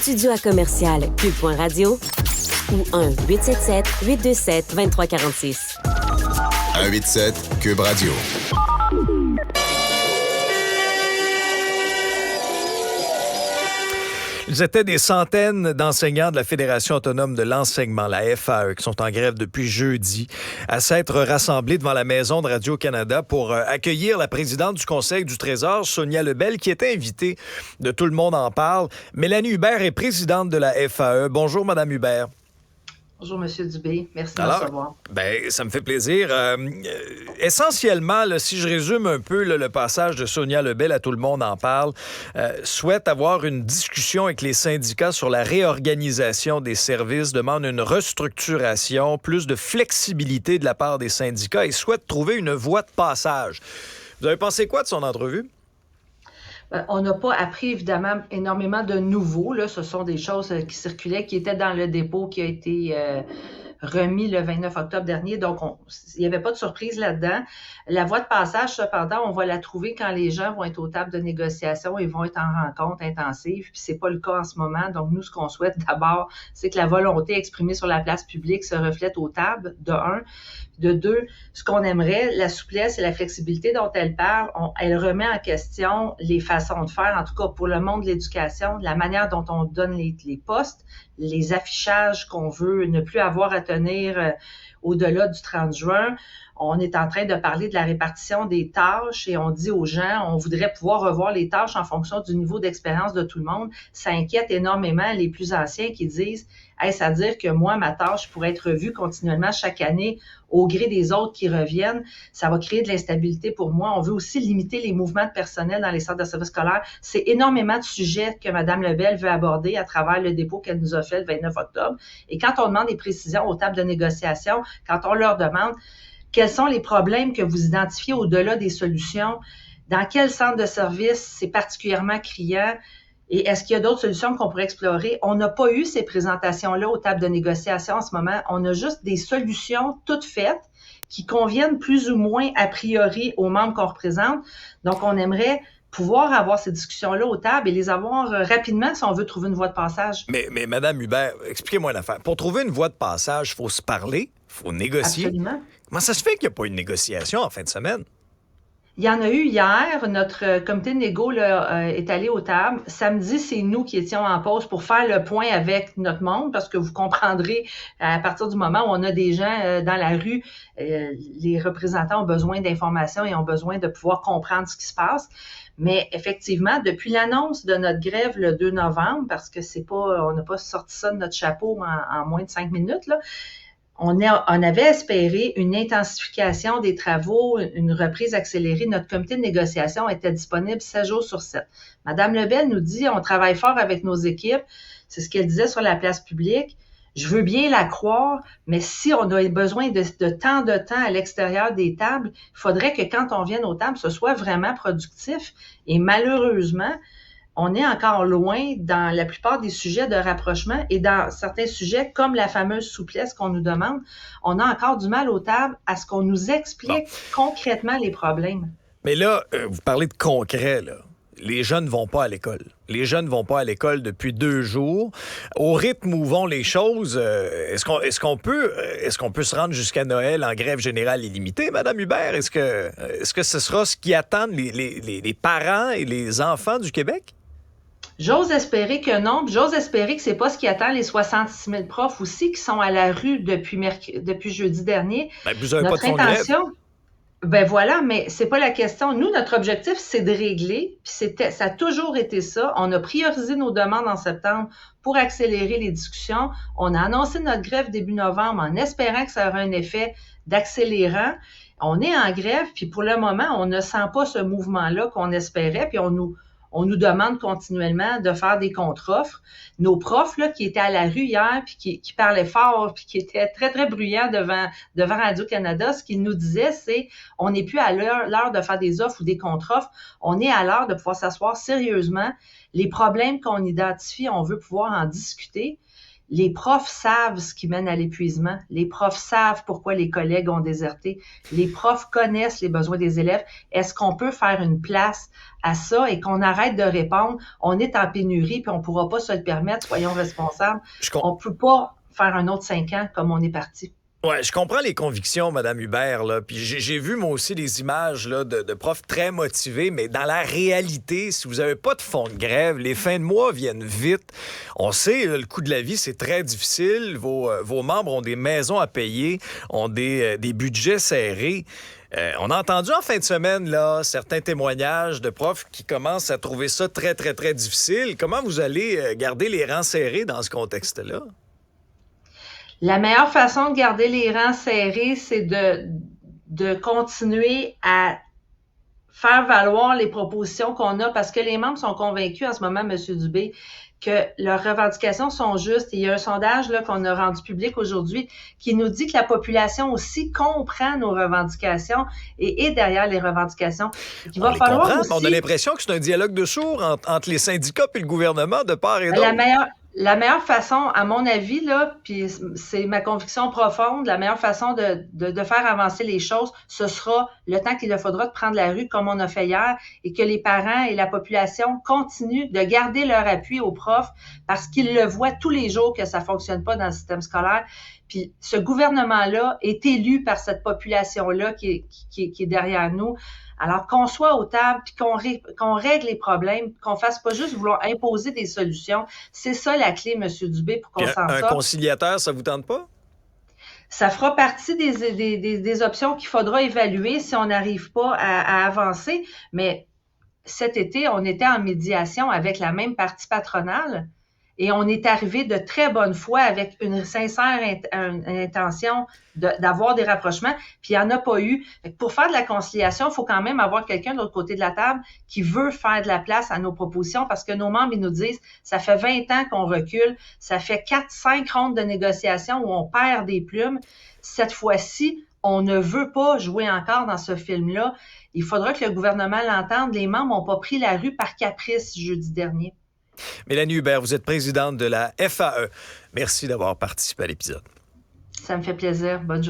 studio à commercial cube.radio ou 1-877-827-2346. 187 Cube Radio. Ils étaient des centaines d'enseignants de la Fédération autonome de l'enseignement, la FAE, qui sont en grève depuis jeudi, à s'être rassemblés devant la maison de Radio-Canada pour accueillir la présidente du Conseil du Trésor, Sonia Lebel, qui était invitée de Tout le monde en parle. Mélanie Hubert est présidente de la FAE. Bonjour, Madame Hubert. Bonjour, M. Dubé. Merci de me recevoir. Ça me fait plaisir. Essentiellement, là, si je résume un peu le passage de Sonia Lebel à Tout le monde en parle, souhaite avoir une discussion avec les syndicats sur la réorganisation des services, demande une restructuration, plus de flexibilité de la part des syndicats et souhaite trouver une voie de passage. Vous avez pensé quoi de son entrevue? On n'a pas appris, évidemment, énormément de nouveaux. Là. Ce sont des choses qui circulaient, qui étaient dans le dépôt qui a été remis le 29 octobre dernier. Donc, il n'y avait pas de surprise là-dedans. La voie de passage, cependant, on va la trouver quand les gens vont être aux tables de négociation et vont être en rencontre intensive. Puis, c'est pas le cas en ce moment. Donc, nous, ce qu'on souhaite d'abord, c'est que la volonté exprimée sur la place publique se reflète aux tables, de un. De deux, ce qu'on aimerait, la souplesse et la flexibilité dont elle parle, elle remet en question les façons de faire, en tout cas pour le monde de l'éducation, la manière dont on donne les postes, les affichages qu'on veut ne plus avoir à tenir au-delà du 30 juin. On est en train de parler de la répartition des tâches et on dit aux gens, on voudrait pouvoir revoir les tâches en fonction du niveau d'expérience de tout le monde. Ça inquiète énormément les plus anciens qui disent, est-ce à dire que moi, ma tâche pourrait être revue continuellement chaque année au gré des autres qui reviennent? Ça va créer de l'instabilité pour moi. On veut aussi limiter les mouvements de personnel dans les centres de services scolaires. C'est énormément de sujets que Mme Lebel veut aborder à travers le dépôt qu'elle nous a fait le 29 octobre. Et quand on demande des précisions aux tables de négociation, quand on leur demande quels sont les problèmes que vous identifiez au-delà des solutions, dans quel centre de service c'est particulièrement criant, et est-ce qu'il y a d'autres solutions qu'on pourrait explorer? On n'a pas eu ces présentations-là aux tables de négociation en ce moment. On a juste des solutions toutes faites qui conviennent plus ou moins a priori aux membres qu'on représente. Donc, on aimerait pouvoir avoir ces discussions-là aux tables et les avoir rapidement si on veut trouver une voie de passage. Mais Mme Hubert, expliquez-moi l'affaire. Pour trouver une voie de passage, il faut se parler, il faut négocier. Absolument. Comment ça se fait qu'il n'y a pas eu de négociation en fin de semaine? Il y en a eu hier. Notre comité de négo est allé aux tables. Samedi, c'est nous qui étions en pause pour faire le point avec notre monde, parce que vous comprendrez, à partir du moment où on a des gens dans la rue, les représentants ont besoin d'informations et ont besoin de pouvoir comprendre ce qui se passe. Mais effectivement, depuis l'annonce de notre grève le 2 novembre, parce que on n'a pas sorti ça de notre chapeau en moins de 5 minutes, là, on avait espéré une intensification des travaux, une reprise accélérée. Notre comité de négociation était disponible 7 jours sur 7. Mme Lebel nous dit, on travaille fort avec nos équipes. C'est ce qu'elle disait sur la place publique. Je veux bien la croire, mais si on a besoin de tant de temps à l'extérieur des tables, il faudrait que quand on vienne aux tables, ce soit vraiment productif. Et malheureusement, on est encore loin dans la plupart des sujets de rapprochement et dans certains sujets, comme la fameuse souplesse qu'on nous demande, on a encore du mal aux tables à ce qu'on nous explique concrètement les problèmes. Mais là, vous parlez de concret, là. Les jeunes ne vont pas à l'école. Les jeunes ne vont pas à l'école depuis 2 jours. Au rythme où vont les choses, est-ce qu'on peut se rendre jusqu'à Noël en grève générale illimitée, Mme Hubert? Est-ce que ce sera ce qui attendent les parents et les enfants du Québec? J'ose espérer que non. J'ose espérer que c'est pas ce qui attend les 66 000 profs aussi qui sont à la rue depuis jeudi dernier. Ben, vous n'avez pas de fonds de grève. Ben voilà, mais c'est pas la question. Nous, notre objectif, c'est de régler. Puis ça a toujours été ça. On a priorisé nos demandes en septembre pour accélérer les discussions. On a annoncé notre grève début novembre en espérant que ça aurait un effet d'accélérant. On est en grève, puis pour le moment, on ne sent pas ce mouvement-là qu'on espérait, puis on nous demande continuellement de faire des contre-offres. Nos profs là, qui étaient à la rue hier, puis qui parlaient fort, puis qui étaient très, très bruyants devant Radio-Canada, ce qu'ils nous disaient, c'est on n'est plus à l'heure de faire des offres ou des contre-offres, on est à l'heure de pouvoir s'asseoir sérieusement. Les problèmes qu'on identifie, on veut pouvoir en discuter. Les profs savent ce qui mène à l'épuisement. Les profs savent pourquoi les collègues ont déserté. Les profs connaissent les besoins des élèves. Est-ce qu'on peut faire une place à ça et qu'on arrête de répondre « on est en pénurie puis on ne pourra pas se le permettre, soyons responsables ». On ne peut pas faire un autre 5 ans comme on est parti. Ouais, je comprends les convictions, Mme Hubert, là. Puis j'ai vu, moi aussi, des images là, de profs très motivés, mais dans la réalité, si vous n'avez pas de fonds de grève, les fins de mois viennent vite. On sait, le coût de la vie, c'est très difficile. Vos membres ont des maisons à payer, ont des budgets serrés. On a entendu en fin de semaine là, certains témoignages de profs qui commencent à trouver ça très, très, très difficile. Comment vous allez garder les rangs serrés dans ce contexte-là? La meilleure façon de garder les rangs serrés, c'est de continuer à faire valoir les propositions qu'on a parce que les membres sont convaincus en ce moment, M. Dubé, que leurs revendications sont justes. Et il y a un sondage là, qu'on a rendu public aujourd'hui qui nous dit que la population aussi comprend nos revendications et est derrière les revendications. Il va falloir aussi... On a l'impression que c'est un dialogue de sourds entre les syndicats et le gouvernement de part et d'autre. La meilleure façon, à mon avis, là, puis c'est ma conviction profonde, la meilleure façon de faire avancer les choses, ce sera le temps qu'il leur faudra de prendre la rue comme on a fait hier et que les parents et la population continuent de garder leur appui aux profs parce qu'ils le voient tous les jours que ça fonctionne pas dans le système scolaire. Puis ce gouvernement-là est élu par cette population-là qui est derrière nous. Alors qu'on soit aux tables, puis qu'on règle les problèmes, qu'on fasse pas juste vouloir imposer des solutions. C'est ça la clé, M. Dubé, pour qu'on s'en sorte. Un conciliateur, ça vous tente pas? Ça fera partie des options qu'il faudra évaluer si on n'arrive pas à avancer. Mais cet été, on était en médiation avec la même partie patronale. Et on est arrivé de très bonne foi avec une sincère intention d'avoir des rapprochements, puis il n'y en a pas eu. Pour faire de la conciliation, il faut quand même avoir quelqu'un de l'autre côté de la table qui veut faire de la place à nos propositions parce que nos membres, ils nous disent, ça fait 20 ans qu'on recule, ça fait 4-5 rondes de négociations où on perd des plumes. Cette fois-ci, on ne veut pas jouer encore dans ce film-là. Il faudra que le gouvernement l'entende. Les membres n'ont pas pris la rue par caprice jeudi dernier. Mélanie Hubert, vous êtes présidente de la FAE. Merci d'avoir participé à l'épisode. Ça me fait plaisir. Bonne journée.